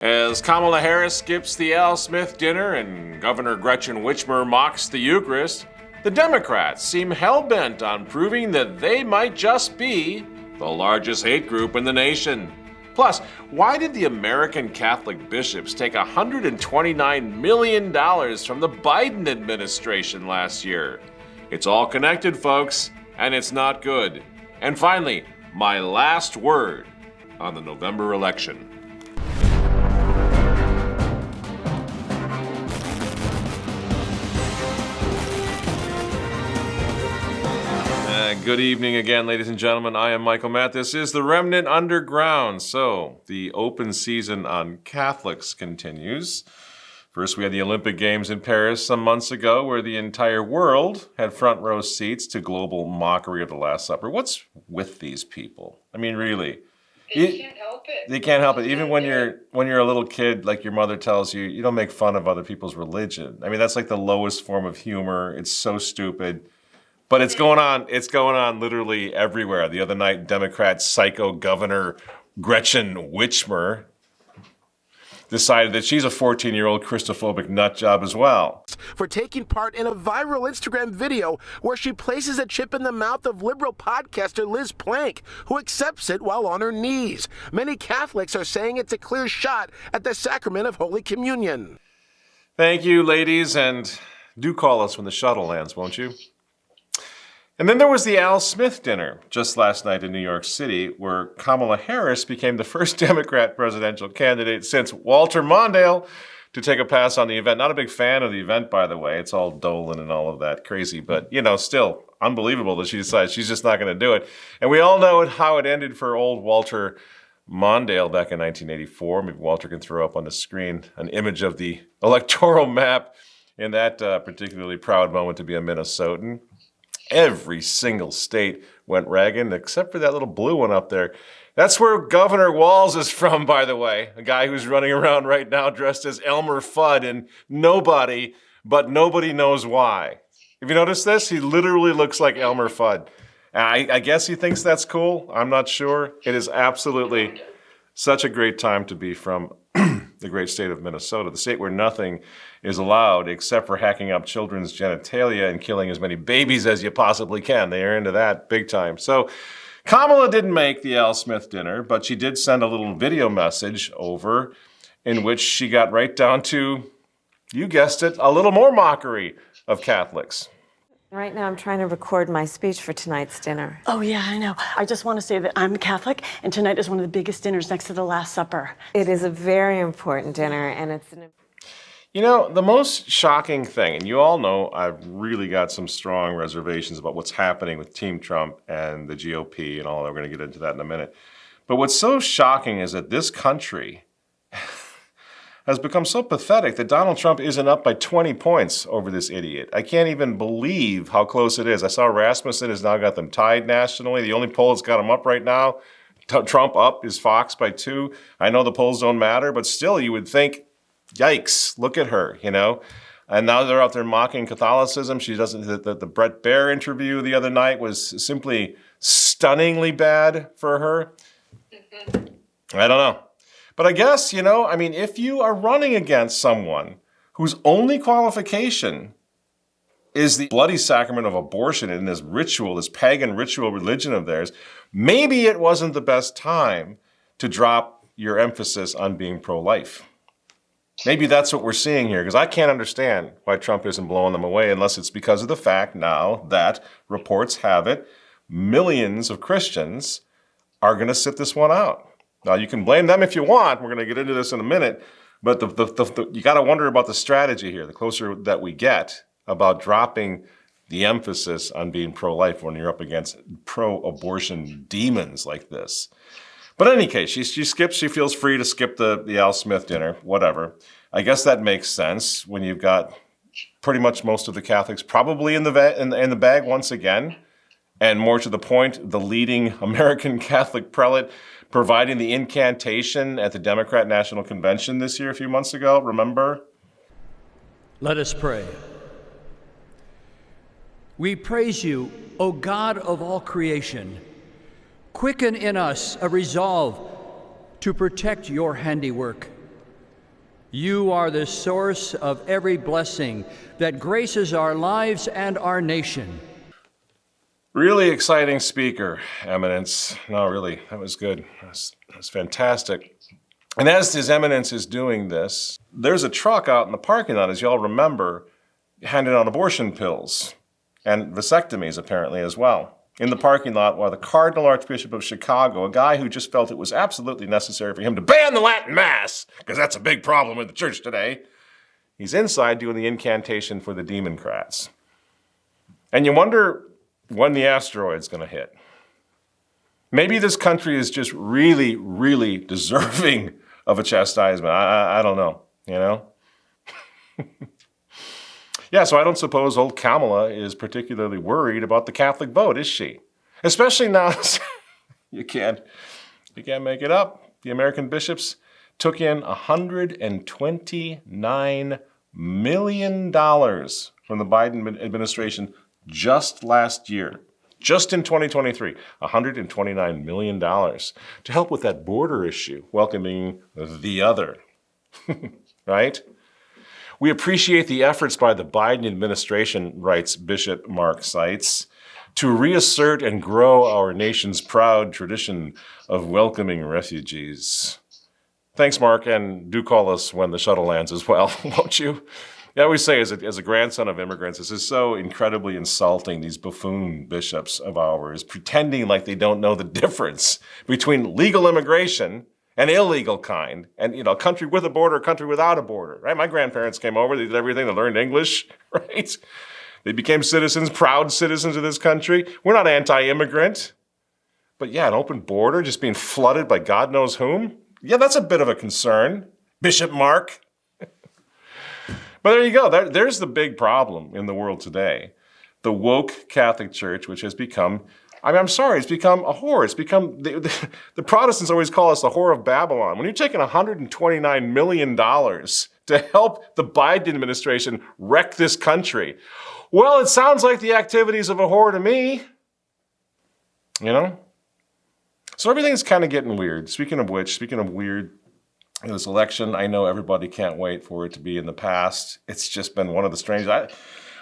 As Kamala Harris skips the Al Smith dinner and Governor Gretchen Whitmer mocks the Eucharist, the Democrats seem hell-bent on proving that they might just be the largest hate group in the nation. Plus, why did the American Catholic bishops take $129 million from the Biden administration last year? It's all connected, folks, and it's not good. And finally, my last word on the November election. Good evening again, ladies and gentlemen. I am Michael Matt. This is the Remnant Underground. So, the open season on Catholics continues. First, we had the Olympic Games in Paris some months ago, where the entire world had front row seats to global mockery of the Last Supper. What's with these people? I mean, really. They can't help it. They can't help it. Even when you're a little kid, like your mother tells you, you don't make fun of other people's religion. I mean, that's like the lowest form of humor. It's so stupid. But it's going on literally everywhere. The other night, Democrat psycho governor Gretchen Whitmer decided that she's a 14-year-old Christophobic nutjob as well. For taking part in a viral Instagram video where she places a chip in the mouth of liberal podcaster Liz Plank, who accepts it while on her knees. Many Catholics are saying it's a clear shot at the sacrament of Holy Communion. Thank you, ladies, and do call us when the shuttle lands, won't you? And then there was the Al Smith dinner just last night in New York City, where Kamala Harris became the first Democrat presidential candidate since Walter Mondale to take a pass on the event. Not a big fan of the event, by the way. It's all Dolan and all of that crazy, but, still unbelievable that she decides she's just not going to do it. And we all know how it ended for old Walter Mondale back in 1984. Maybe Walter can throw up on the screen an image of the electoral map in that particularly proud moment to be a Minnesotan. Every single state went Reagan, except for that little blue one up there. That's where Governor Walz is from, by the way. A guy who's running around right now dressed as Elmer Fudd, and nobody knows why. Have you noticed this? He literally looks like Elmer Fudd. I guess he thinks that's cool. I'm not sure. It is absolutely such a great time to be from the great state of Minnesota, the state where nothing is allowed except for hacking up children's genitalia and killing as many babies as you possibly can. They are into that big time. So Kamala didn't make the Al Smith dinner, but she did send a little video message over in which she got right down to, you guessed it, a little more mockery of Catholics. Right now, I'm trying to record my speech for tonight's dinner. Oh, yeah, I know. I just want to say that I'm Catholic, and tonight is one of the biggest dinners next to the Last Supper. It is a very important dinner, and it's an... The most shocking thing, and you all know I've really got some strong reservations about what's happening with Team Trump and the GOP and all that. We're going to get into that in a minute. But what's so shocking is that this country has become so pathetic that Donald Trump isn't up by 20 points over this idiot. I can't even believe how close it is. I saw Rasmussen has now got them tied nationally. The only poll that's got them up right now, Trump up, is Fox by 2. I know the polls don't matter, but still you would think, yikes, look at her, And now they're out there mocking Catholicism. She doesn't. The Brett Baer interview the other night was simply stunningly bad for her. I don't know. But I guess, if you are running against someone whose only qualification is the bloody sacrament of abortion in this ritual, this pagan ritual religion of theirs, maybe it wasn't the best time to drop your emphasis on being pro-life. Maybe that's what we're seeing here, because I can't understand why Trump isn't blowing them away unless it's because of the fact now that reports have it, millions of Christians are going to sit this one out. Now, you can blame them if you want. We're going to get into this in a minute. But you got to wonder about the strategy here, the closer that we get about dropping the emphasis on being pro-life when you're up against pro-abortion demons like this. But in any case, she feels free to skip the Al Smith dinner, whatever. I guess that makes sense when you've got pretty much most of the Catholics probably in the bag once again. And more to the point, the leading American Catholic prelate providing the incantation at the Democrat National Convention this year a few months ago, remember? Let us pray. We praise you, O God of all creation. Quicken in us a resolve to protect your handiwork You are the source of every blessing that graces our lives and our nation. Really exciting speaker, Eminence. No, really, that was good. That was fantastic. And as His Eminence is doing this, there's a truck out in the parking lot, as you all remember, handing out abortion pills and vasectomies, apparently, as well. In the parking lot, while the Cardinal Archbishop of Chicago, a guy who just felt it was absolutely necessary for him to ban the Latin Mass, because that's a big problem in the church today, he's inside doing the incantation for the Democrats. And you wonder when the asteroid's going to hit. Maybe this country is just really, really deserving of a chastisement. I don't know, you know? Yeah, so I don't suppose old Kamala is particularly worried about the Catholic vote, is she? Especially now, you can't make it up. The American bishops took in $129 million from the Biden administration just last year. Just in 2023, $129 million to help with that border issue, welcoming the other, right? We appreciate the efforts by the Biden administration, writes Bishop Mark Seitz, to reassert and grow our nation's proud tradition of welcoming refugees. Thanks, Mark, and do call us when the shuttle lands as well, won't you? I always say, as a grandson of immigrants, this is so incredibly insulting, these buffoon bishops of ours, pretending like they don't know the difference between legal immigration and illegal kind, and, you know, country with a border, country without a border, right? My grandparents came over, they did everything, they learned English, right? They became citizens, proud citizens of this country. We're not anti-immigrant. But yeah, an open border just being flooded by God knows whom, yeah, that's a bit of a concern, Bishop Mark. But there you go. There's the big problem in the world today. The woke Catholic Church, which has become, I'm sorry, it's become a whore. It's become, the Protestants always call us the whore of Babylon. When you're taking $129 million to help the Biden administration wreck this country, well, it sounds like the activities of a whore to me. You know? So everything's kind of getting weird. Speaking of weird, this election, I know everybody can't wait for it to be in the past. It's just been one of the strangest.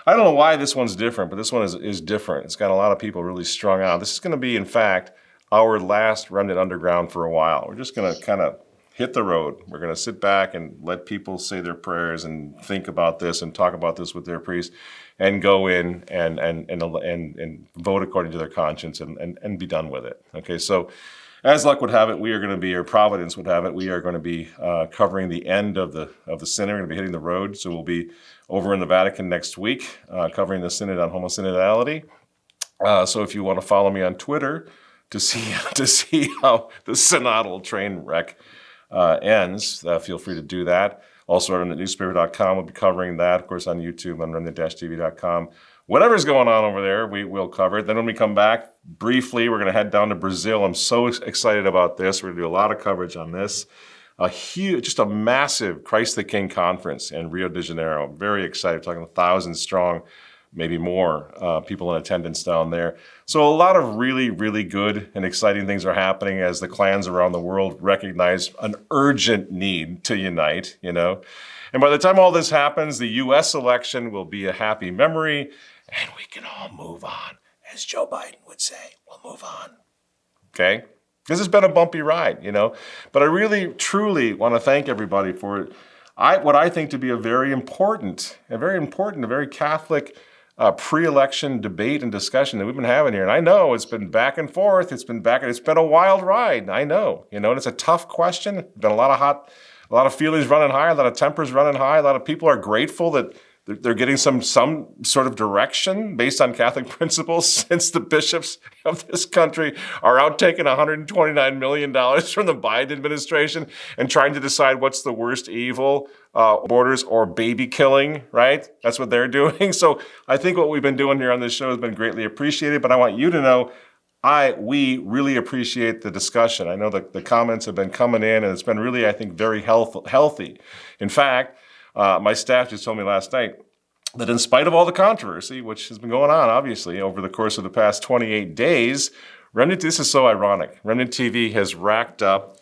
I don't know why this one's different, but this one is different. It's got a lot of people really strung out. This is going to be, in fact, our last Remnant Underground for a while. We're just going to kind of hit the road. We're going to sit back and let people say their prayers and think about this and talk about this with their priest and go in and vote according to their conscience and be done with it. Okay, so as luck would have it, we are going to be, or Providence would have it, we are going to be covering the end of the synod. We're going to be hitting the road, so we'll be over in the Vatican next week, covering the synod on homosynodality. So if you want to follow me on Twitter to see how the synodal train wreck ends, feel free to do that. Also, remnantnewspaper.com will be covering that, of course, on YouTube on remnant-tv.com. Whatever's going on over there, we will cover it. Then when we come back, briefly, we're going to head down to Brazil. I'm so excited about this. We're going to do a lot of coverage on this. Just a massive Christ the King conference in Rio de Janeiro. I'm very excited. We're talking 1,000 strong, maybe more people in attendance down there. So a lot of really, really good and exciting things are happening as the clans around the world recognize an urgent need to unite, you know. And by the time all this happens, the U.S. election will be a happy memory, and we can all move on. As Joe Biden would say, we'll move on. Okay? This has been a bumpy ride, you know. But I really, truly want to thank everybody for what I think to be a very important, a very Catholic pre-election debate and discussion that we've been having here. And I know it's been back and forth. It's been a wild ride. I know, you know, and it's a tough question. Been a lot of feelings running high, a lot of tempers running high. A lot of people are grateful that they're getting some sort of direction based on Catholic principles, since the bishops of this country are out taking $129 million from the Biden administration and trying to decide what's the worst evil, borders or baby killing, right? That's what they're doing. So I think what we've been doing here on this show has been greatly appreciated, but I want you to know we really appreciate the discussion. I know that the comments have been coming in, and it's been really, I think, very healthy. In fact, my staff just told me last night that in spite of all the controversy, which has been going on, obviously, over the course of the past 28 days, this is so ironic. Remnant TV has racked up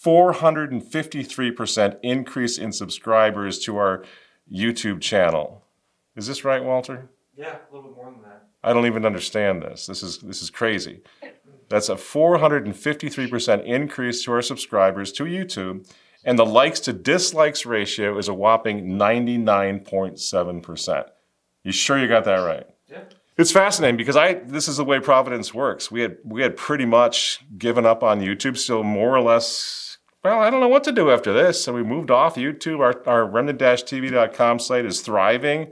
453% increase in subscribers to our YouTube channel. Is this right, Walter? Yeah, a little bit more than that. I don't even understand this. This is crazy. That's a 453% increase to our subscribers to YouTube, and the likes to dislikes ratio is a whopping 99.7%. You sure you got that right? Yeah. It's fascinating because this is the way Providence works. We had pretty much given up on YouTube, still more or less, well, I don't know what to do after this. So we moved off YouTube. Our remnant-tv.com site is thriving,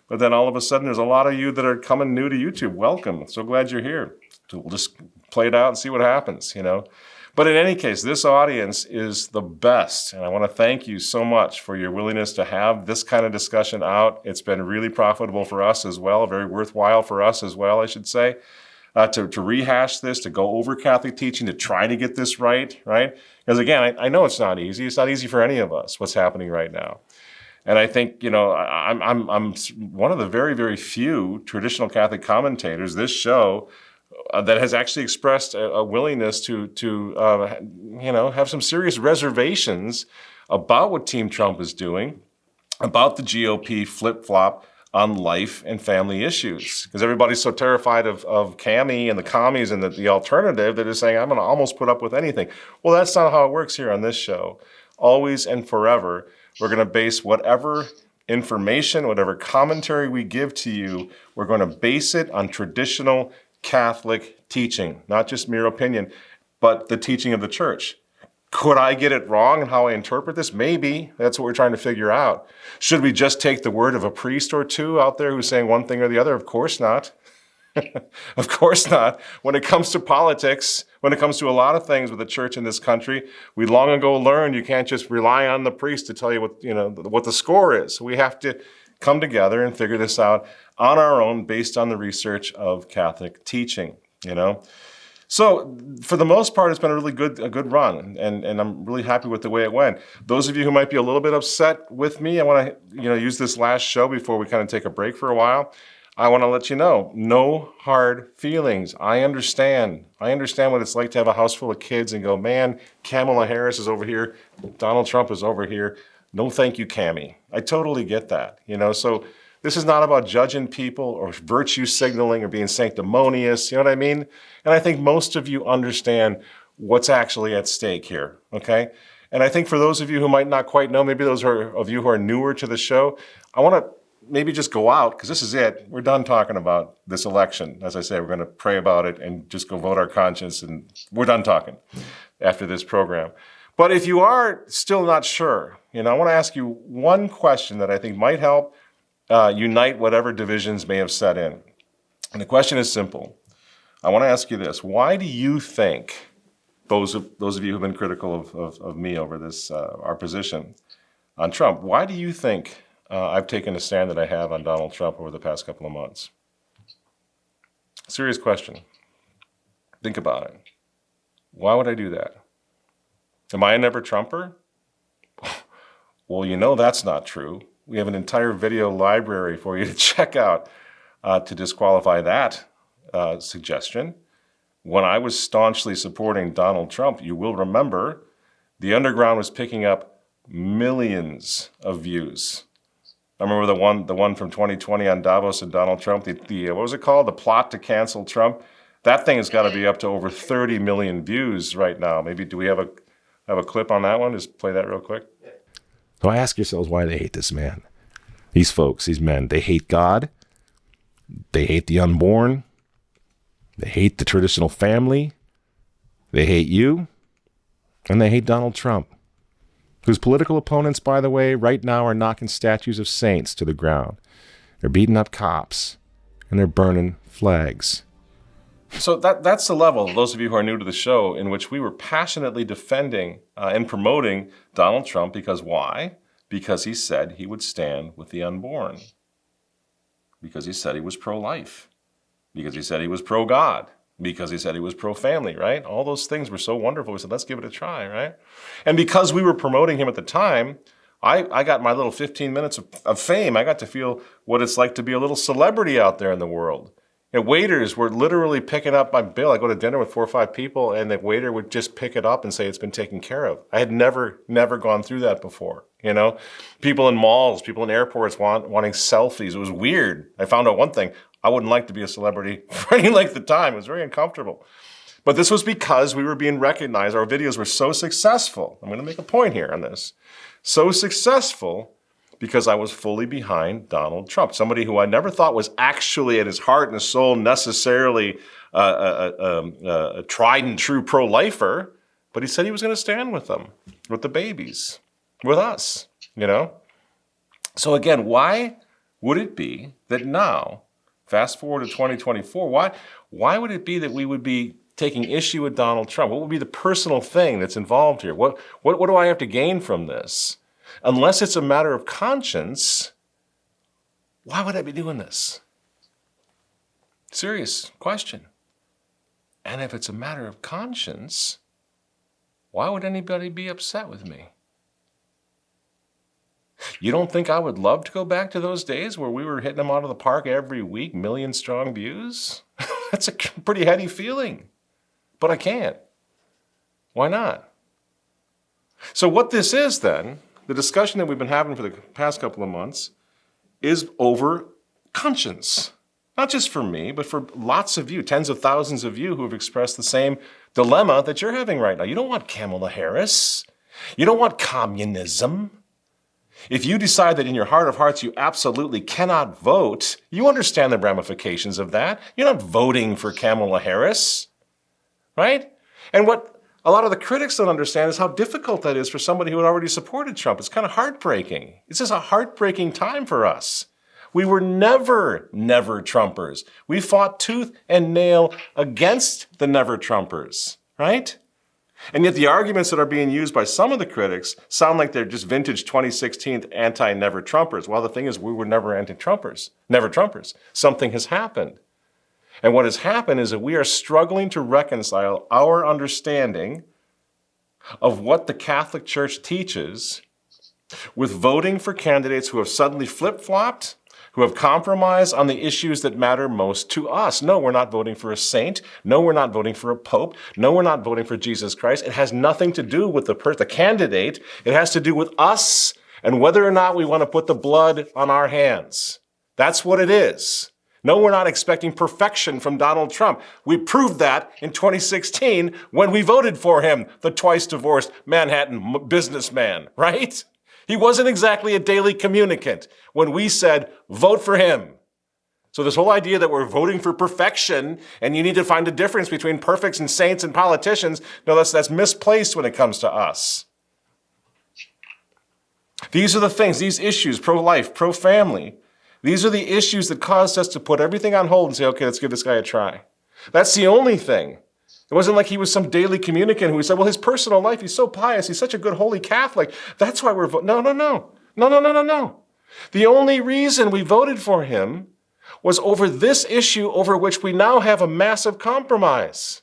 but then all of a sudden there's a lot of you that are coming new to YouTube. Welcome. So glad you're here. So we'll just play it out and see what happens, you know. But in any case, this audience is the best, and I want to thank you so much for your willingness to have this kind of discussion out. It's been really profitable for us as well, very worthwhile for us as well, I should say, to rehash this, to go over Catholic teaching, to try to get this right? Because again, I know it's not easy. It's not easy for any of us, what's happening right now. And I think, you know, I'm one of the very, very few traditional Catholic commentators, this show, that has actually expressed a willingness to have some serious reservations about what Team Trump is doing, about the GOP flip-flop on life and family issues. Because everybody's so terrified of Cami and the commies and the alternative that is saying, I'm going to almost put up with anything. Well, that's not how it works here on this show. Always and forever, we're going to base whatever information, whatever commentary we give to you, we're going to base it on traditional Catholic teaching, not just mere opinion, but the teaching of the church. Could I get it wrong in how I interpret this? Maybe. That's what we're trying to figure out. Should we just take the word of a priest or two out there who's saying one thing or the other? Of course not. Of course not. When it comes to politics, when it comes to a lot of things with the church in this country, we long ago learned you can't just rely on the priest to tell you what the score is. We have to come together and figure this out on our own based on the research of Catholic teaching, you know. So for the most part, it's been a good run, and I'm really happy with the way it went. Those of you who might be a little bit upset with me, I want to use this last show before we kind of take a break for a while. I want to let you know, no hard feelings. I understand what it's like to have a house full of kids and go, man, Kamala Harris is over here, Donald Trump is over here. No thank you, Cammie. I totally get that, so this is not about judging people or virtue signaling or being sanctimonious, you know what I mean? And I think most of you understand what's actually at stake here, okay? And I think for those of you who might not quite know, maybe those of you who are newer to the show, I want to maybe just go out, because this is it. We're done talking about this election. As I say, we're going to pray about it and just go vote our conscience, and we're done talking after this program. But if you are still not sure, I want to ask you one question that I think might help unite whatever divisions may have set in. And the question is simple. I want to ask you this. Why do you think, those of you who have been critical of me over this, our position on Trump, why do you think I've taken a stand that I have on Donald Trump over the past couple of months? Serious question. Think about it. Why would I do that? Am I a never Trumper? Well, that's not true. We have an entire video library for you to check out to disqualify that suggestion. When I was staunchly supporting Donald Trump, you will remember the Underground was picking up millions of views. I remember the one from 2020 on Davos and Donald Trump, the what was it called? The plot to cancel Trump. That thing has got to be up to over 30 million views right now. Maybe do we have a clip on that one? Just play that real quick. So ask yourselves why they hate this man. These folks, these men, they hate God. They hate the unborn. They hate the traditional family. They hate you. And they hate Donald Trump, whose political opponents, by the way, right now are knocking statues of saints to the ground. They're beating up cops, and they're burning flags. So that's the level, those of you who are new to the show, in which we were passionately defending and promoting Donald Trump. Because why? Because he said he would stand with the unborn. Because he said he was pro-life. Because he said he was pro-God. Because he said he was pro-family, right? All those things were so wonderful. We said, let's give it a try, right? And because we were promoting him at the time, I got my little 15 minutes of fame. I got to feel what it's like to be a little celebrity out there in the world. And waiters were literally picking up my bill. I go to dinner with 4 or 5 people, and the waiter would just pick it up and say it's been taken care of. I had never gone through that before. People in malls, people in airports wanting selfies. It was weird. I found out one thing. I wouldn't like to be a celebrity for any length of time. It was very uncomfortable. But this was because we were being recognized. Our videos were so successful. I'm going to make a point here on this. So successful because I was fully behind Donald Trump, somebody who I never thought was actually at his heart and soul necessarily a tried and true pro-lifer, but he said he was going to stand with them, with the babies, with us, So again, why would it be that now, fast forward to 2024, why would it be that we would be taking issue with Donald Trump? What would be the personal thing that's involved here? What do I have to gain from this? Unless it's a matter of conscience, why would I be doing this? Serious question. And if it's a matter of conscience, why would anybody be upset with me? You don't think I would love to go back to those days where we were hitting them out of the park every week, million-strong views? That's a pretty heady feeling. But I can't. Why not? So what this is then, the discussion that we've been having for the past couple of months, is over conscience. Not just for me, but for lots of you, tens of thousands of you who have expressed the same dilemma that you're having right now. You don't want Kamala Harris. You don't want communism. If you decide that in your heart of hearts you absolutely cannot vote, you understand the ramifications of that. You're not voting for Kamala Harris, right? And what a lot of the critics don't understand is how difficult that is for somebody who had already supported Trump. It's kind of heartbreaking. This is a heartbreaking time for us. We were never Trumpers. We fought tooth and nail against the never Trumpers, right? And yet the arguments that are being used by some of the critics sound like they're just vintage 2016 anti-never Trumpers. Well, the thing is, we were never anti-Trumpers, never Trumpers. Something has happened. And what has happened is that we are struggling to reconcile our understanding of what the Catholic Church teaches with voting for candidates who have suddenly flip-flopped, who have compromised on the issues that matter most to us. No, we're not voting for a saint. No, we're not voting for a pope. No, we're not voting for Jesus Christ. It has nothing to do with the candidate. It has to do with us and whether or not we want to put the blood on our hands. That's what it is. No, we're not expecting perfection from Donald Trump. We proved that in 2016 when we voted for him, the twice-divorced Manhattan businessman, right? He wasn't exactly a daily communicant when we said, vote for him. So this whole idea that we're voting for perfection and you need to find a difference between perfects and saints and politicians, no, that's misplaced when it comes to us. These are the things, these issues, pro-life, pro-family, these are the issues that caused us to put everything on hold and say, okay, let's give this guy a try. That's the only thing. It wasn't like he was some daily communicant who said, well, his personal life, he's so pious, he's such a good holy Catholic. That's why we're voting. No. The only reason we voted for him was over this issue over which we now have a massive compromise.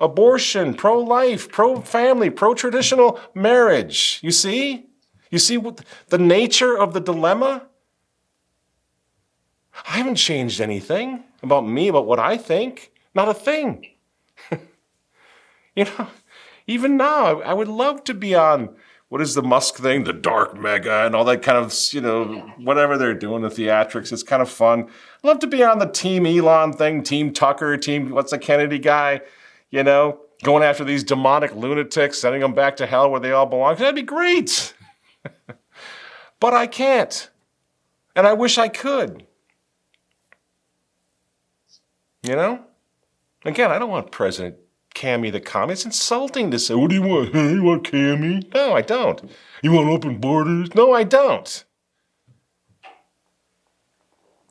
Abortion, pro-life, pro-family, pro-traditional marriage. You see? You see what the nature of the dilemma? I haven't changed anything about me, about what I think. Not a thing. Even now, I would love to be on, what is the Musk thing? The dark mega and all that kind of, whatever they're doing, the theatrics. It's kind of fun. I'd love to be on the Team Elon thing, Team Tucker, what's the Kennedy guy, going after these demonic lunatics, sending them back to hell where they all belong. That'd be great. But I can't. And I wish I could. Again, I don't want President Cammy the commie. It's insulting to say, what do you want? Hey, you want Cammy? No, I don't. You want open borders? No, I don't.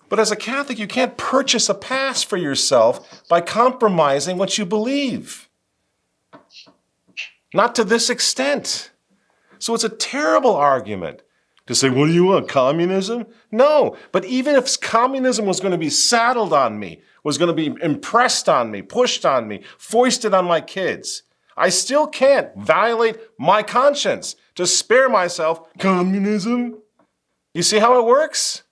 But as a Catholic, you can't purchase a pass for yourself by compromising what you believe. Not to this extent. So it's a terrible argument to say, what do you want, communism? No, but even if communism was going to be saddled on me, was going to be impressed on me, pushed on me, foisted on my kids, I still can't violate my conscience to spare myself communism. You see how it works?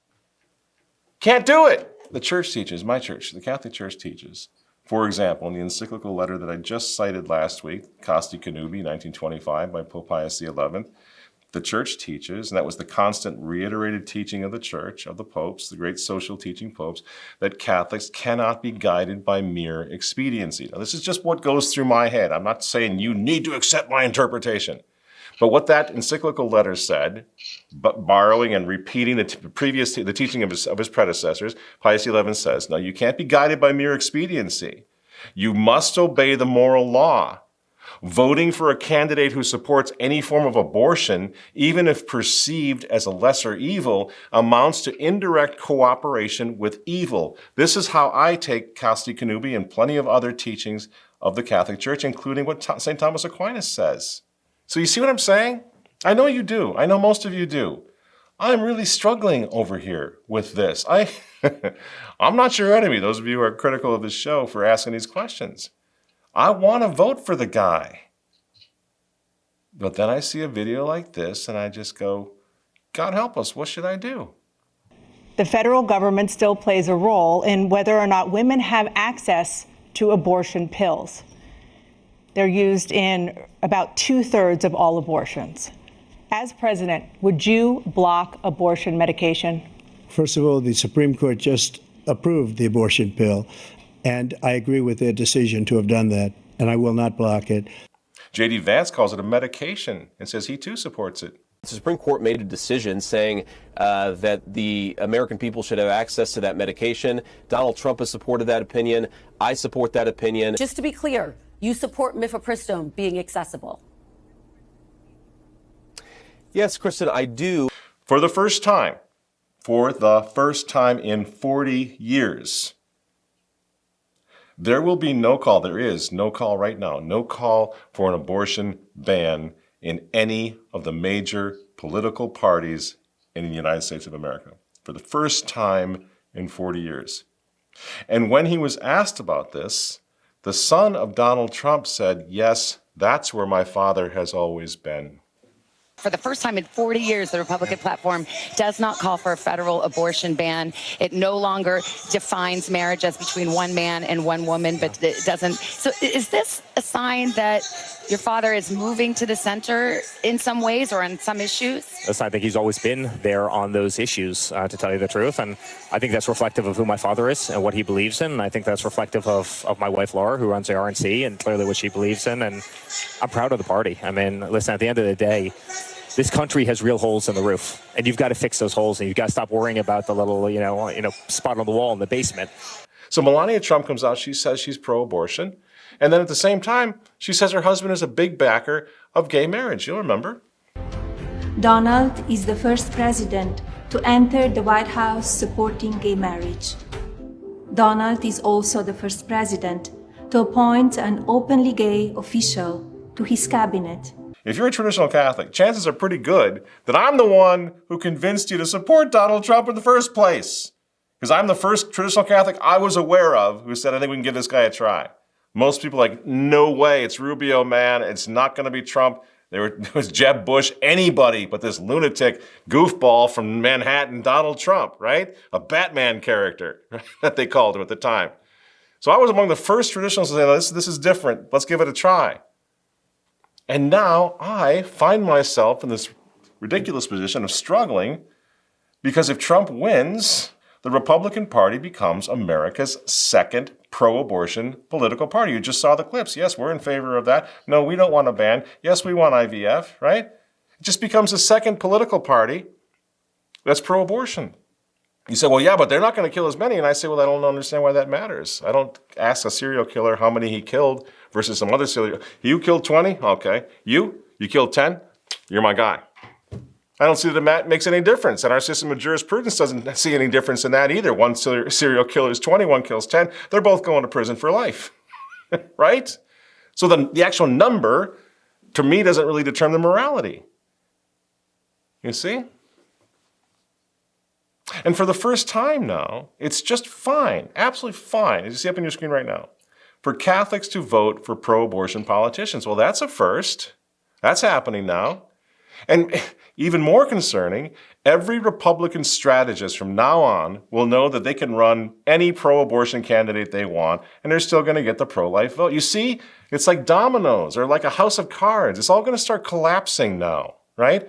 Can't do it. The church teaches, my church, the Catholic Church teaches, for example, in the encyclical letter that I just cited last week, Casti Connubii, 1925, by Pope Pius XI, the church teaches, and that was the constant reiterated teaching of the church, of the popes, the great social teaching popes, that Catholics cannot be guided by mere expediency. Now, this is just what goes through my head. I'm not saying you need to accept my interpretation. But what that encyclical letter said, but borrowing and repeating the teaching of his predecessors, Pius XI says, no, you can't be guided by mere expediency. You must obey the moral law. Voting for a candidate who supports any form of abortion, even if perceived as a lesser evil, amounts to indirect cooperation with evil. This is how I take Casti Connubii and plenty of other teachings of the Catholic Church, including what St. Thomas Aquinas says. So you see what I'm saying? I know you do. I know most of you do. I'm really struggling over here with this. I'm not your enemy, those of you who are critical of this show, for asking these questions. I want to vote for the guy. But then I see a video like this and I just go, God help us, what should I do? The federal government still plays a role in whether or not women have access to abortion pills. They're used in about 2/3 of all abortions. As president, would you block abortion medication? First of all, the Supreme Court just approved the abortion pill, and I agree with their decision to have done that, and I will not block it. J.D. Vance calls it a medication and says he too supports it. The Supreme Court made a decision saying that the American people should have access to that medication. Donald Trump has supported that opinion. I support that opinion. Just to be clear, you support mifepristone being accessible? Yes, Kristen, I do. For the first time in 40 years, there will be no call, there is no call right now, no call for an abortion ban in any of the major political parties in the United States of America. For the first time in 40 years. And when he was asked about this, the son of Donald Trump said, yes, that's where my father has always been. For the first time in 40 years, the Republican platform does not call for a federal abortion ban. It no longer defines marriage as between one man and one woman, but it doesn't. So is this a sign that your father is moving to the center in some ways or on some issues? Yes, I think he's always been there on those issues, to tell you the truth. And I think that's reflective of who my father is and what he believes in. And I think that's reflective of my wife, Laura, who runs the RNC, and clearly what she believes in. And I'm proud of the party. I mean, listen, at the end of the day, this country has real holes in the roof, and you've got to fix those holes, and you've got to stop worrying about the little, spot on the wall in the basement. So Melania Trump comes out, she says she's pro-abortion, and then at the same time, she says her husband is a big backer of gay marriage. You'll remember. Donald is the first president to enter the White House supporting gay marriage. Donald is also the first president to appoint an openly gay official to his cabinet. If you're a traditional Catholic, chances are pretty good that I'm the one who convinced you to support Donald Trump in the first place. Because I'm the first traditional Catholic I was aware of who said, I think we can give this guy a try. Most people are like, no way, it's Rubio, man. It's not going to be Trump. It was Jeb Bush, anybody but this lunatic goofball from Manhattan, Donald Trump, right? A Batman character that they called him at the time. So I was among the first traditionalists to say, this is different. Let's give it a try. And now I find myself in this ridiculous position of struggling because if Trump wins, the Republican Party becomes America's second pro-abortion political party. You just saw the clips. Yes, we're in favor of that. No, we don't want a ban. Yes, we want IVF, right? It just becomes the second political party that's pro-abortion. You say, well, yeah, but they're not going to kill as many. And I say, well, I don't understand why that matters. I don't ask a serial killer how many he killed versus some other serial. You killed 20? Okay. You killed 10? You're my guy. I don't see that it makes any difference. And our system of jurisprudence doesn't see any difference in that either. One serial killer is 20, one kills 10. They're both going to prison for life, right? So the actual number, to me, doesn't really determine the morality. You see? And for the first time now, it's just fine, absolutely fine, as you see up on your screen right now, for Catholics to vote for pro-abortion politicians. Well, that's a first. That's happening now. And even more concerning, every Republican strategist from now on will know that they can run any pro-abortion candidate they want, and they're still going to get the pro-life vote. You see, it's like dominoes or like a house of cards. It's all going to start collapsing now, right?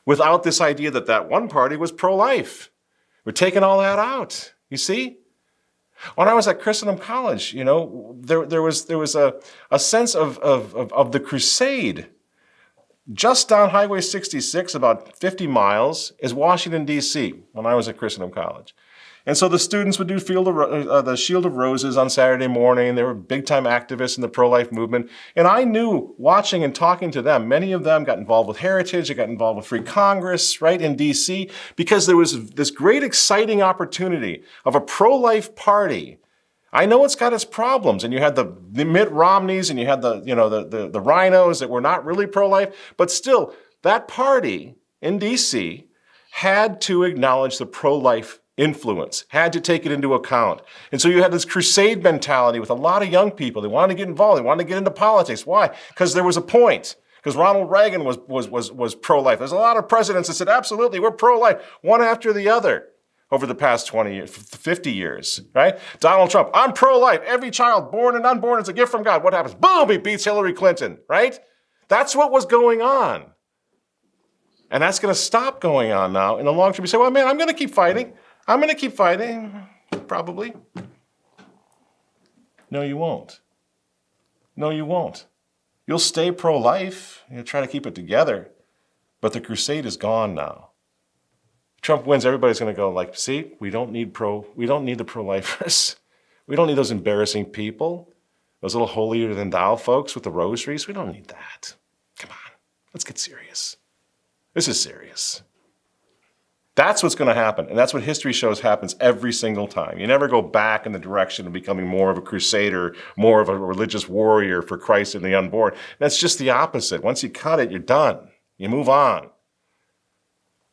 Without this idea that that one party was pro-life. We're taking all that out, you see? When I was at Christendom College, you know, there was a sense of the crusade. Just down Highway 66, about 50 miles, is Washington, D.C., when I was at Christendom College. And so the students would do the Shield of Roses on Saturday morning. They were big-time activists in the pro-life movement. And I knew, watching and talking to them, many of them got involved with Heritage, they got involved with Free Congress, right, in D.C., because there was this great, exciting opportunity of a pro-life party. I know it's got its problems, and you had the Mitt Romneys, and you had the rhinos that were not really pro-life, but still, that party in D.C. had to acknowledge the pro-life influence, had to take it into account. And so you had this crusade mentality with a lot of young people. They wanted to get involved. They wanted to get into politics. Why? Because there was a point. Because Ronald Reagan was pro-life. There's a lot of presidents that said, absolutely, we're pro-life, one after the other over the past 20 years, 50 years, right? Donald Trump, I'm pro-life. Every child, born and unborn, is a gift from God. What happens? Boom, he beats Hillary Clinton, right? That's what was going on. And that's going to stop going on now in the long term. You say, well, man, I'm going to keep fighting. I'm going to keep fighting, probably. No, you won't. No, you won't. You'll stay pro-life. You'll try to keep it together. But the crusade is gone now. Trump wins, everybody's going to go like, see, we don't need the pro-lifers. We don't need those embarrassing people, those little holier-than-thou folks with the rosaries. We don't need that. Come on, let's get serious. This is serious. That's what's going to happen, and that's what history shows happens every single time. You never go back in the direction of becoming more of a crusader, more of a religious warrior for Christ and the unborn. That's just the opposite. Once you cut it, you're done. You move on.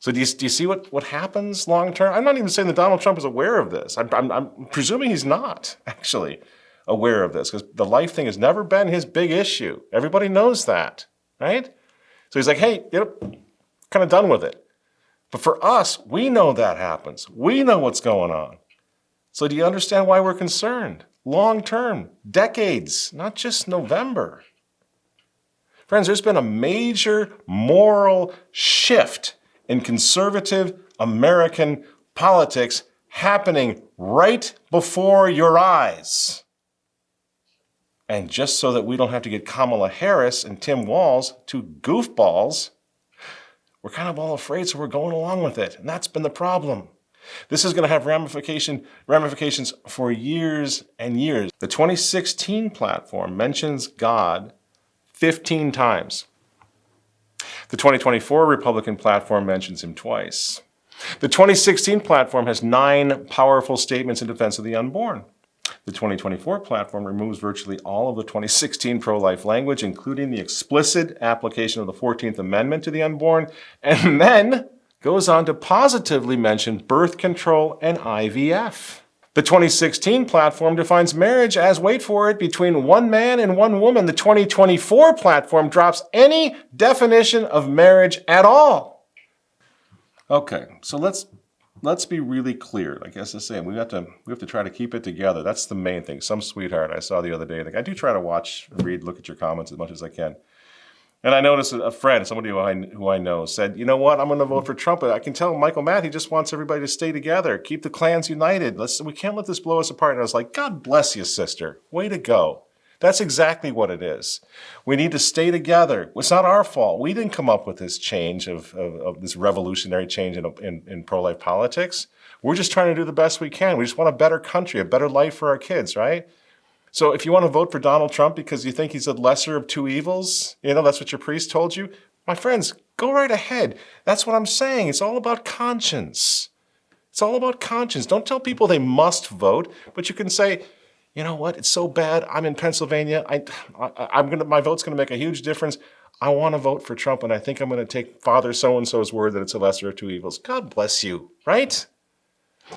So do you see what happens long term? I'm not even saying that Donald Trump is aware of this. I'm presuming he's not actually aware of this, because the life thing has never been his big issue. Everybody knows that, right? So he's like, hey, kind of done with it. But for us, we know that happens. We know what's going on. So do you understand why we're concerned? Long term, decades, not just November. Friends, there's been a major moral shift in conservative American politics happening right before your eyes. And just so that we don't have to get Kamala Harris and Tim Walz, two goofballs, we're kind of all afraid, so we're going along with it. And that's been the problem. This is going to have ramifications for years and years. The 2016 platform mentions God 15 times. The 2024 Republican platform mentions him twice. The 2016 platform has 9 powerful statements in defense of the unborn. The 2024 platform removes virtually all of the 2016 pro-life language, including the explicit application of the 14th Amendment to the unborn, and then goes on to positively mention birth control and IVF. The 2016 platform defines marriage as, wait for it, between one man and one woman. The 2024 platform drops any definition of marriage at all. Okay, so let's be really clear. Like I was saying, we have to try to keep it together. That's the main thing. Some sweetheart I saw the other day. Like, I do try to watch, read, look at your comments as much as I can. And I noticed a friend, somebody who I know, said, you know what, I'm going to vote for Trump. I can tell Michael Matt, he just wants everybody to stay together, keep the clans united. We can't let this blow us apart. And I was like, God bless you, sister. Way to go. That's exactly what it is. We need to stay together. It's not our fault. We didn't come up with this change of this revolutionary change in pro-life politics. We're just trying to do the best we can. We just want a better country, a better life for our kids, right? So if you want to vote for Donald Trump because you think he's the lesser of two evils, that's what your priest told you, my friends, go right ahead. That's what I'm saying. It's all about conscience. It's all about conscience. Don't tell people they must vote, but you can say, you know what, it's so bad. I'm in Pennsylvania. My vote's going to make a huge difference. I want to vote for Trump, and I think I'm going to take Father so-and-so's word that it's a lesser of two evils. God bless you, right?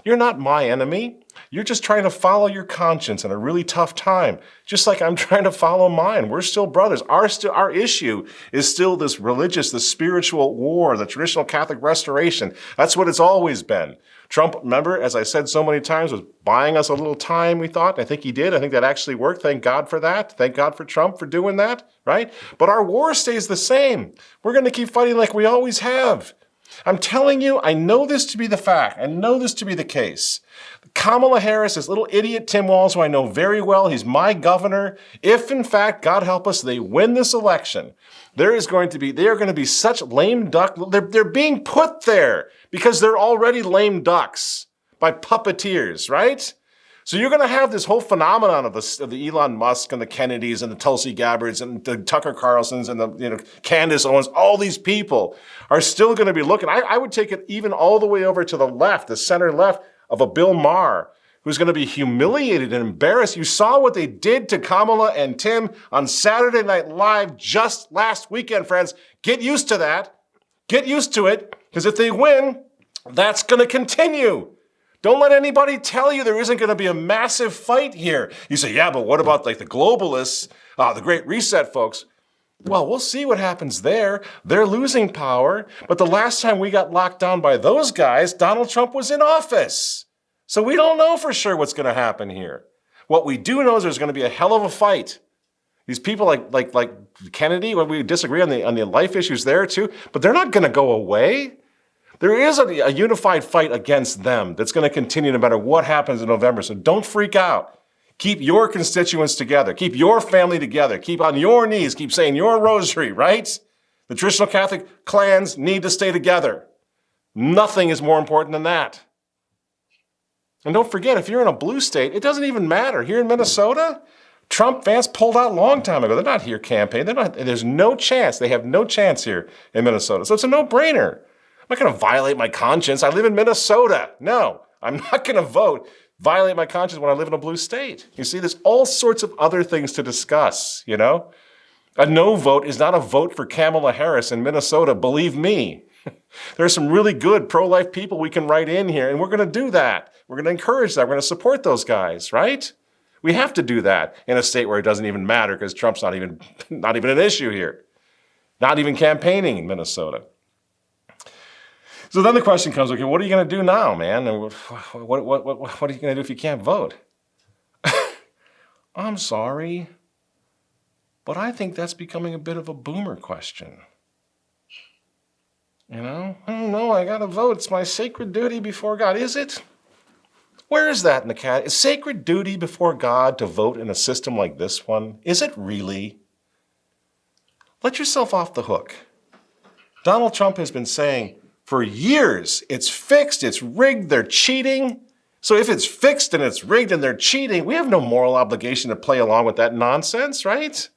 You're not my enemy. You're just trying to follow your conscience in a really tough time, just like I'm trying to follow mine. We're still brothers. Our issue is still this religious, the spiritual war, the traditional Catholic restoration. That's what it's always been. Trump, remember, as I said so many times, was buying us a little time, we thought. I think he did. I think that actually worked. Thank God for that. Thank God for Trump for doing that, right? But our war stays the same. We're going to keep fighting like we always have. I'm telling you, I know this to be the fact. I know this to be the case. Kamala Harris, this little idiot Tim Walz, who I know very well, he's my governor. If, in fact, God help us, they win this election, they are going to be such lame duck. They're being put there because they're already lame ducks by puppeteers, right? So you're going to have this whole phenomenon of the Elon Musk and the Kennedys and the Tulsi Gabbards and the Tucker Carlsons and the Candace Owens. All these people are still going to be looking. I would take it even all the way over to the left, the center left, of a Bill Maher, who's going to be humiliated and embarrassed. You saw what they did to Kamala and Tim on Saturday Night Live just last weekend, friends. Get used to that. Get used to it, because if they win, that's going to continue. Don't let anybody tell you there isn't going to be a massive fight here. You say, yeah, but what about like the globalists, the Great Reset folks? Well, we'll see what happens there. They're losing power. But the last time we got locked down by those guys, Donald Trump was in office. So we don't know for sure what's going to happen here. What we do know is there's going to be a hell of a fight. These people like Kennedy, when we disagree on the life issues there too, but they're not going to go away. There is a unified fight against them that's going to continue no matter what happens in November. So don't freak out. Keep your constituents together. Keep your family together. Keep on your knees. Keep saying your rosary, right? The traditional Catholic clans need to stay together. Nothing is more important than that. And don't forget, if you're in a blue state, it doesn't even matter. Here in Minnesota, Trump fans pulled out a long time ago. They're not here campaigning. There's no chance. They have no chance here in Minnesota. So it's a no-brainer. I'm not going to violate my conscience. I live in Minnesota. No, I'm not going to violate my conscience when I live in a blue state. You see, there's all sorts of other things to discuss, you know? A no vote is not a vote for Kamala Harris in Minnesota, believe me. There are some really good pro-life people we can write in here, and we're going to do that. We're going to encourage that. We're going to support those guys, right? We have to do that in a state where it doesn't even matter because Trump's not even an issue here. Not even campaigning in Minnesota. So then the question comes, okay, what are you going to do now, man? And what are you going to do if you can't vote? I'm sorry, but I think that's becoming a bit of a boomer question. You know, I don't know, I got to vote. It's my sacred duty before God. Is it? Where is that in the cat? Is sacred duty before God to vote in a system like this one? Is it really? Let yourself off the hook. Donald Trump has been saying for years, it's fixed, it's rigged, they're cheating. So if it's fixed and it's rigged and they're cheating, we have no moral obligation to play along with that nonsense, right?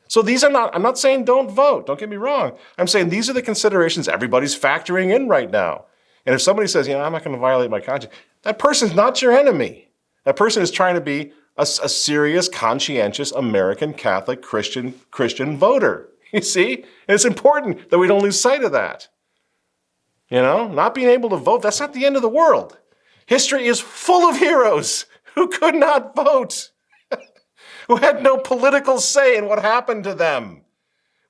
So I'm not saying don't vote, don't get me wrong. I'm saying these are the considerations everybody's factoring in right now. And if somebody says, I'm not going to violate my conscience, that person's not your enemy. That person is trying to be a serious, conscientious American Catholic Christian voter. You see? And it's important that we don't lose sight of that. You know, not being able to vote, that's not the end of the world. History is full of heroes who could not vote, who had no political say in what happened to them.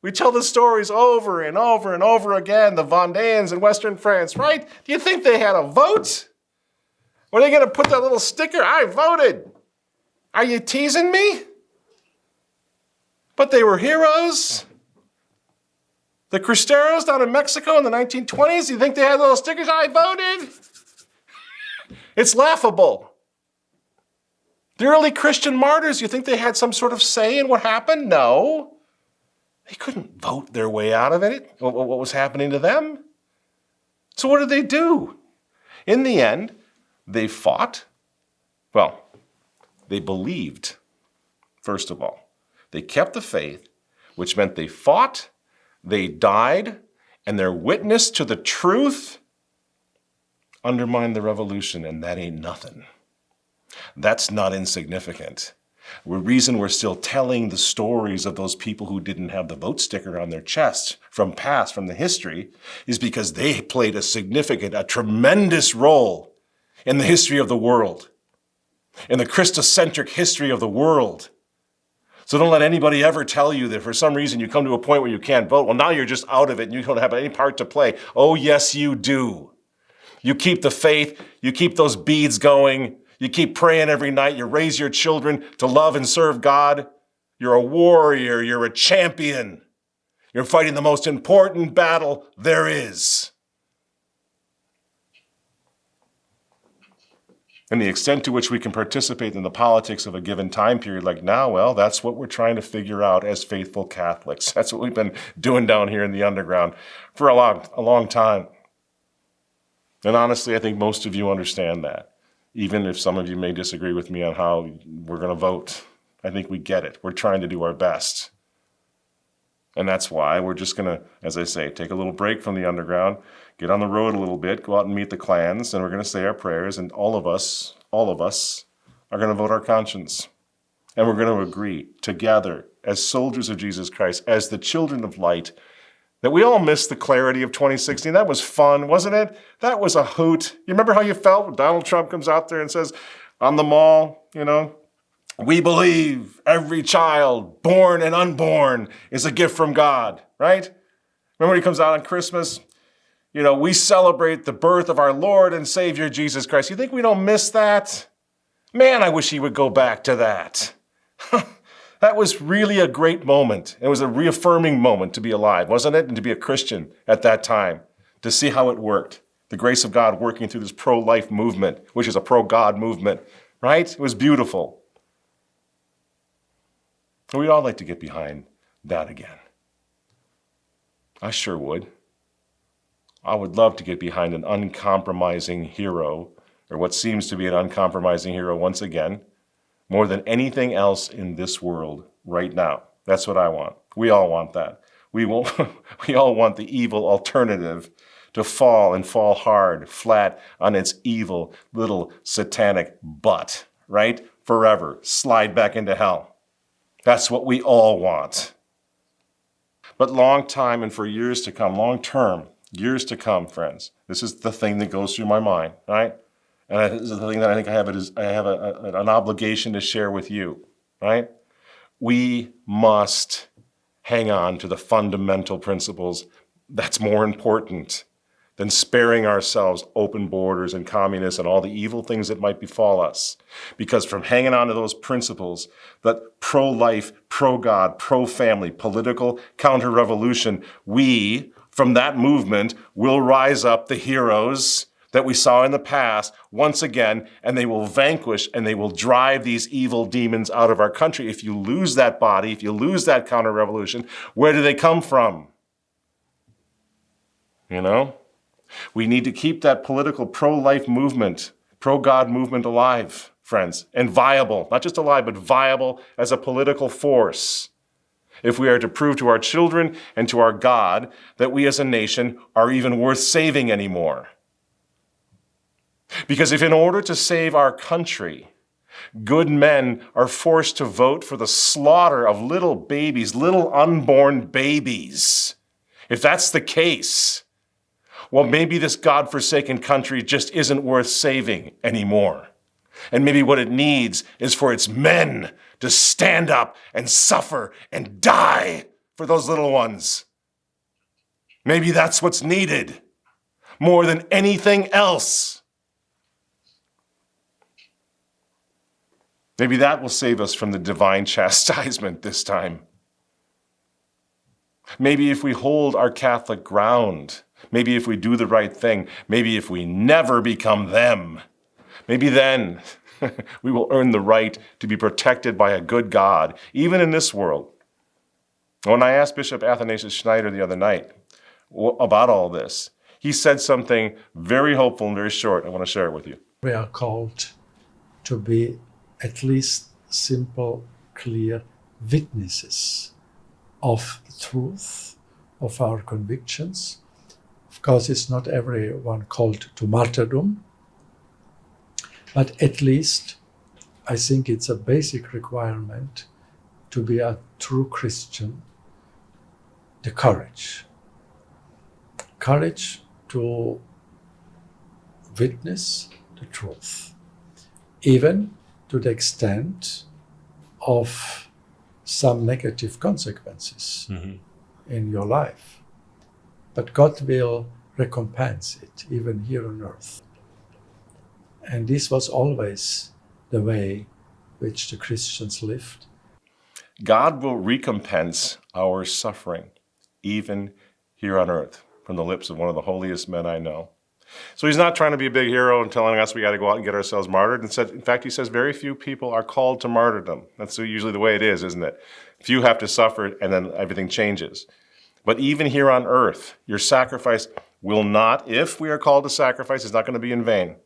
We tell the stories over and over and over again, the Vendéens in Western France, right? Do you think they had a vote? Were they going to put that little sticker, I voted? Are you teasing me? But they were heroes. The Cristeros down in Mexico in the 1920s, you think they had little stickers, I voted? It's laughable. The early Christian martyrs, you think they had some sort of say in what happened? No. They couldn't vote their way out of it, what was happening to them. So what did they do? In the end, they fought. Well, they believed, first of all. They kept the faith, which meant they fought, they died, and their witness to the truth undermined the revolution, and that ain't nothing. That's not insignificant. The reason we're still telling the stories of those people who didn't have the vote sticker on their chest from the history, is because they played a tremendous role in the history of the world, in the Christocentric history of the world. So don't let anybody ever tell you that for some reason you come to a point where you can't vote. Well, now you're just out of it and you don't have any part to play. Oh, yes, you do. You keep the faith. You keep those beads going. You keep praying every night. You raise your children to love and serve God. You're a warrior. You're a champion. You're fighting the most important battle there is. And the extent to which we can participate in the politics of a given time period like now, well, that's what we're trying to figure out as faithful Catholics. That's what we've been doing down here in the underground for a long time. And honestly, I think most of you understand that. Even if some of you may disagree with me on how we're going to vote, I think we get it. We're trying to do our best. And that's why we're just going to, as I say, take a little break from the underground, get on the road a little bit, go out and meet the clans, and we're going to say our prayers, and all of us are going to vote our conscience. And we're going to agree together as soldiers of Jesus Christ, as the children of light, that we all missed the clarity of 2016. That was fun, wasn't it? That was a hoot. You remember how you felt when Donald Trump comes out there and says, on the mall, we believe every child, born and unborn, is a gift from God, right? Remember when he comes out on Christmas? We celebrate the birth of our Lord and Savior, Jesus Christ. You think we don't miss that? Man, I wish he would go back to that. That was really a great moment. It was a reaffirming moment to be alive, wasn't it? And to be a Christian at that time, to see how it worked. The grace of God working through this pro-life movement, which is a pro-God movement, right? It was beautiful. And we'd all like to get behind that again. I sure would. I would love to get behind an uncompromising hero, or what seems to be an uncompromising hero once again, more than anything else in this world right now. That's what I want. We all want that. We all want the evil alternative to fall and fall hard, flat on its evil little satanic butt, right? Forever. Slide back into hell. That's what we all want. But long time and for years to come, long term, years to come, friends, this is the thing that goes through my mind, right? And this is the thing that I think I have an obligation to share with you, right? We must hang on to the fundamental principles. That's more important than sparing ourselves open borders and communists and all the evil things that might befall us. Because from hanging on to those principles, that pro-life, pro-God, pro-family, political counter-revolution, we, from that movement, will rise up the heroes that we saw in the past once again, and they will vanquish and they will drive these evil demons out of our country. If you lose that body, if you lose that counter-revolution, where do they come from? We need to keep that political pro-life movement, pro-God movement alive, friends, and viable, not just alive, but viable as a political force. If we are to prove to our children and to our God that we as a nation are even worth saving anymore. Because if in order to save our country, good men are forced to vote for the slaughter of little babies, little unborn babies, if that's the case, well, maybe this God-forsaken country just isn't worth saving anymore. And maybe what it needs is for its men to stand up and suffer and die for those little ones. Maybe that's what's needed more than anything else. Maybe that will save us from the divine chastisement this time. Maybe if we hold our Catholic ground, maybe if we do the right thing, maybe if we never become them, maybe then we will earn the right to be protected by a good God, even in this world. When I asked Bishop Athanasius Schneider the other night about all this, he said something very hopeful and very short. I want to share it with you. We are called to be at least simple, clear witnesses of the truth, of our convictions. Of course, it's not everyone called to martyrdom, but at least I think it's a basic requirement to be a true Christian, the courage to witness, the truth, even to the extent of some negative consequences in your life. But God will recompense it, even here on earth. And this was always the way which the Christians lived. God will recompense our suffering, even here on earth, from the lips of one of the holiest men I know. So he's not trying to be a big hero and telling us we got to go out and get ourselves martyred. In fact, he says very few people are called to martyrdom. That's usually the way it is, isn't it? Few have to suffer and then everything changes. But even here on earth, your sacrifice will not, if we are called to sacrifice, it's not going to be in vain.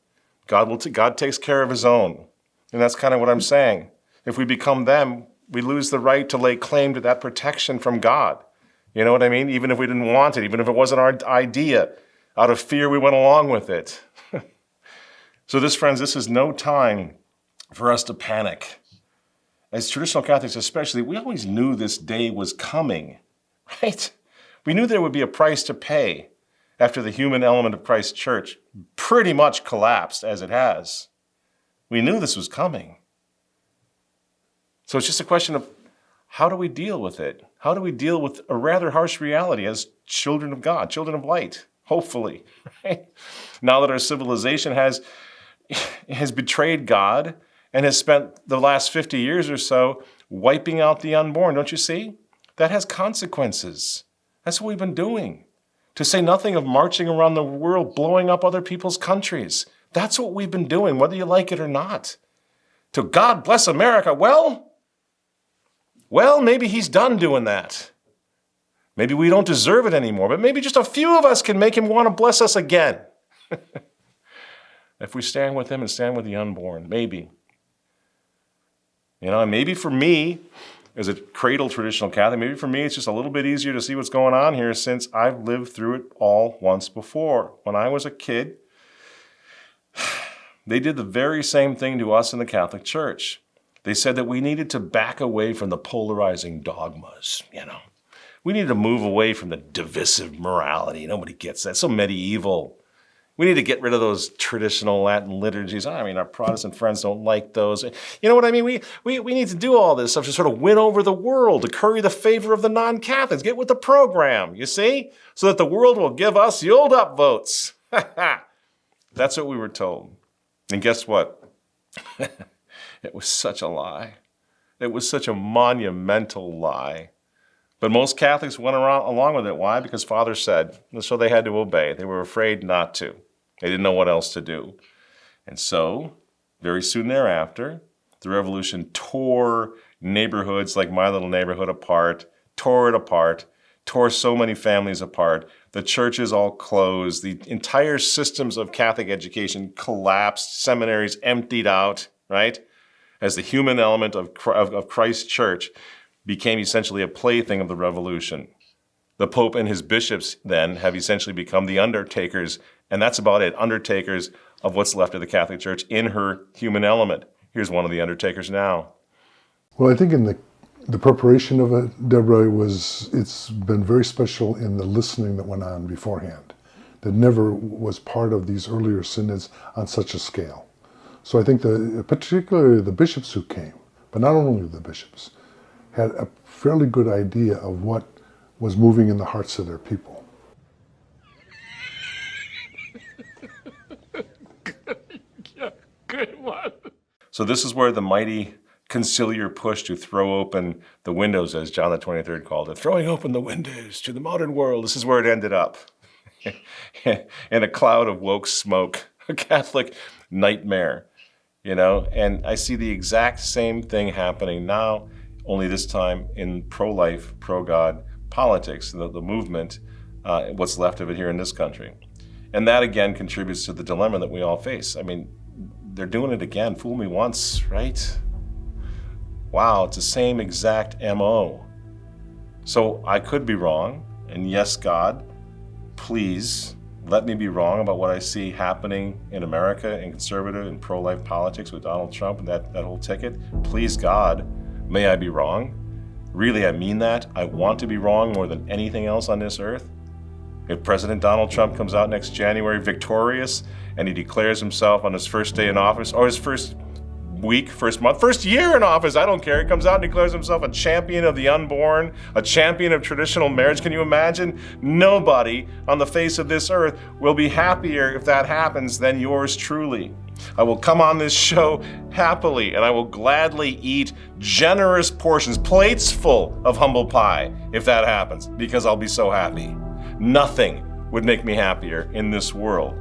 God takes care of his own. And that's kind of what I'm saying. If we become them, we lose the right to lay claim to that protection from God. You know what I mean? Even if we didn't want it, even if it wasn't our idea, out of fear we went along with it. So friends, this is no time for us to panic. As traditional Catholics especially, we always knew this day was coming, right? We knew there would be a price to pay after the human element of Christ's church pretty much collapsed as it has. We knew this was coming. So it's just a question of how do we deal with it? How do we deal with a rather harsh reality as children of God, children of light, hopefully, right? Now that our civilization has betrayed God and has spent the last 50 years or so wiping out the unborn, don't you see? That has consequences. That's what we've been doing. To say nothing of marching around the world, blowing up other people's countries. That's what we've been doing, whether you like it or not. To God bless America. Well, maybe he's done doing that. Maybe we don't deserve it anymore, but maybe just a few of us can make him want to bless us again. If we stand with him and stand with the unborn, maybe. And maybe for me, as a cradle traditional Catholic, maybe for me it's just a little bit easier to see what's going on here since I've lived through it all once before. When I was a kid, they did the very same thing to us in the Catholic Church. They said that we needed to back away from the polarizing dogmas, We need to move away from the divisive morality. Nobody gets that. So medieval. We need to get rid of those traditional Latin liturgies. Our Protestant friends don't like those. You know what I mean? We need to do all this stuff to sort of win over the world, to curry the favor of the non-Catholics. Get with the program, you see? So that the world will give us the old upvotes. That's what we were told. And guess what? It was such a lie. It was such a monumental lie. But most Catholics went along with it. Why? Because Father said, so they had to obey. They were afraid not to. They didn't know what else to do. And so, very soon thereafter, the revolution tore neighborhoods like my little neighborhood apart, tore it apart, tore so many families apart. The churches all closed. The entire systems of Catholic education collapsed. Seminaries emptied out, right? As the human element of Christ's church became essentially a plaything of the revolution. The Pope and his bishops then have essentially become the undertakers, and that's about it, undertakers of what's left of the Catholic Church in her human element. Here's one of the undertakers now. Well, I think in the preparation of it, Deborah, it's been very special in the listening that went on beforehand, that never was part of these earlier synods on such a scale. So I think particularly the bishops who came, but not only the bishops, had a fairly good idea of what was moving in the hearts of their people. Good one. So this is where the mighty conciliar push to throw open the windows, as John the 23rd called it, throwing open the windows to the modern world, this is where it ended up. In a cloud of woke smoke, a Catholic nightmare, and I see the exact same thing happening now, only this time in pro-life, pro-God politics, the movement, what's left of it here in this country. And that, again, contributes to the dilemma that we all face. They're doing it again. Fool me once, right? Wow, it's the same exact MO. So I could be wrong, and yes, God, please let me be wrong about what I see happening in America in conservative and pro-life politics with Donald Trump and that whole ticket. Please, God, may I be wrong. Really, I mean that. I want to be wrong more than anything else on this earth. If President Donald Trump comes out next January victorious and he declares himself on his first day in office, or his first week, first month, first year in office, I don't care, he comes out and declares himself a champion of the unborn, a champion of traditional marriage, can you imagine? Nobody on the face of this earth will be happier if that happens than yours truly. I will come on this show happily, and I will gladly eat generous portions, plates full of humble pie, if that happens, because I'll be so happy. Nothing would make me happier in this world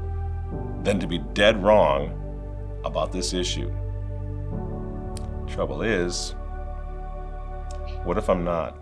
than to be dead wrong about this issue. Trouble is, what if I'm not?